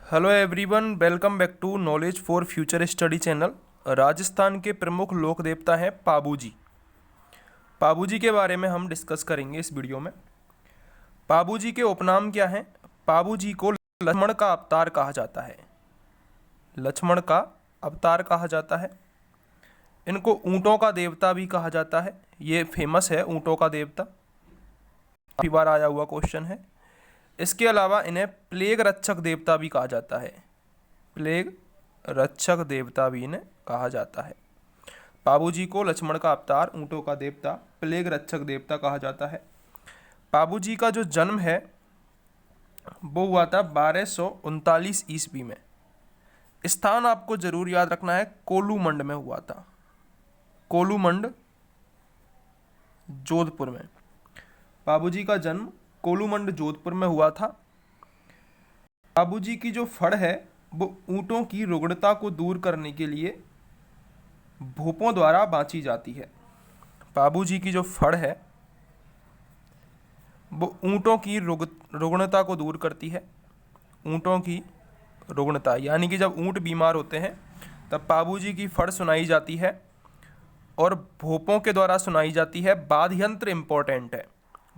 Hello everyone, welcome back to knowledge for future study channel. Rajasthan के प्रमुख लोक देवता हैं पाबूजी। पाबूजी के बारे में हम डिस्कस करेंगे इस वीडियो में। पाबूजी के उपनाम क्या हैं? पाबूजी को लक्ष्मण का अवतार कहा जाता है। लक्ष्मण का अवतार कहा जाता है। इनको ऊँटों का देवता भी कहा जाता है। ये फेमस है, ऊँटों का देवता, काफ़ी बार आया हुआ क्वेश्चन है। इसके अलावा इन्हें प्लेग रक्षक देवता भी कहा जाता है। प्लेग रक्षक देवता भी इन्हें कहा जाता है। पाबूजी को लक्ष्मण का अवतार, ऊँटों का देवता, प्लेग रक्षक देवता कहा जाता है। पाबूजी का जो जन्म है वो हुआ था 1239 ईस्वी में। स्थान आपको जरूर याद रखना है, कोलूमंड में हुआ था। कोलूमंड, जोधपुर में। पाबूजी का जन्म कोलूमंड, जोधपुर में हुआ था। पाबूजी की जो फड़ है वो ऊँटों की रुग्णता को दूर करने के लिए भोपों द्वारा बाँची जाती है। पाबूजी की जो फड़ है वो ऊँटों की रुग्णता को दूर करती है। ऊँटों की रुग्णता यानी कि जब ऊँट बीमार होते हैं तब पाबूजी की फड़ सुनाई जाती है और भोपों के द्वारा सुनाई जाती है। वाद्य यंत्र इम्पोर्टेंट है।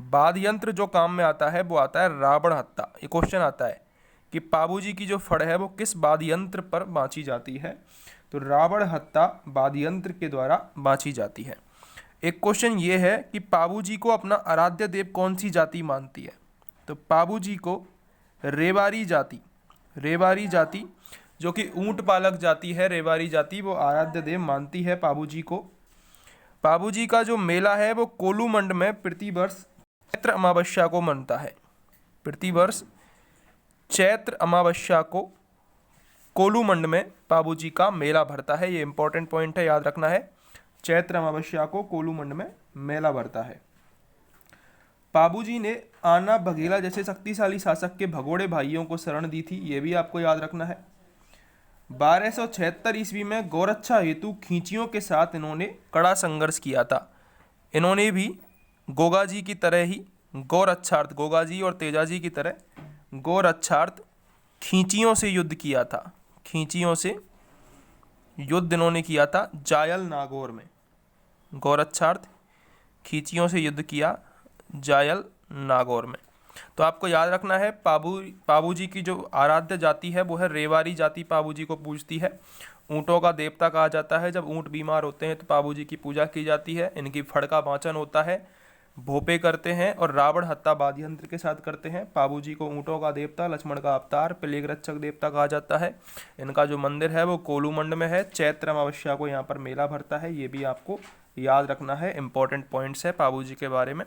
वाद्य यंत्र जो काम में आता है वो आता है रावण हत्ता। ये क्वेश्चन आता है कि पाबूजी की जो फड़ है वो किस वाद्य यंत्र पर बाँची जाती है, तो रावण हत्ता वाद्य यंत्र के द्वारा बाँची जाती है। एक क्वेश्चन ये है कि पाबूजी को अपना आराध्य देव कौन सी जाति मानती है, तो पाबूजी को रेवारी जाति, रेवारी जाति जो कि ऊँट पालक जाति है, रेवारी जाति, वो आराध्य देव मानती है पाबूजी को। पाबूजी का जो मेला है वो कोलूमंड में प्रतिवर्ष चैत्र अमावस्या को मनता है। प्रतिवर्ष चैत्र अमावस्या को कोलूमंड में पाबूजी का मेला भरता है। ये इंपॉर्टेंट पॉइंट है, याद रखना है। चैत्र अमावस्या को कोलूमंड में मेला भरता है। पाबूजी ने आना बघेला जैसे शक्तिशाली शासक के भगोड़े भाइयों को शरण दी थी, ये भी आपको याद रखना है। 1276 ईस्वी में गौरक्षा हेतु खींचियों के साथ इन्होंने कड़ा संघर्ष किया था। इन्होंने भी गोगाजी की तरह ही गौरक्षार्थ, गोगाजी और तेजाजी की तरह गौरक्षार्थ खींचियों से युद्ध किया था। खींचियों से युद्ध इन्होंने किया था जायल नागौर में। गौरक्षार्थ खींचियों से युद्ध किया जायल नागौर में। तो आपको याद रखना है पाबूजी की जो आराध्य जाति है वो है रेवारी जाति। पाबूजी को पूजती है। ऊँटों का देवता कहा जाता है। जब ऊँट बीमार होते हैं तो पाबूजी की पूजा की जाती है। इनकी फड़ का वाचन होता है, भोपे करते हैं और रावण हत्ता वाद्य यंत्र के साथ करते हैं। पाबूजी को ऊँटों का देवता, लक्ष्मण का अवतार, प्लेग रक्षक देवता कहा जाता है। इनका जो मंदिर है वो कोलूमंड में है। चैत्र अमावस्या को यहाँ पर मेला भरता है। ये भी आपको याद रखना है, इंपॉर्टेंट पॉइंट्स है पाबूजी के बारे में।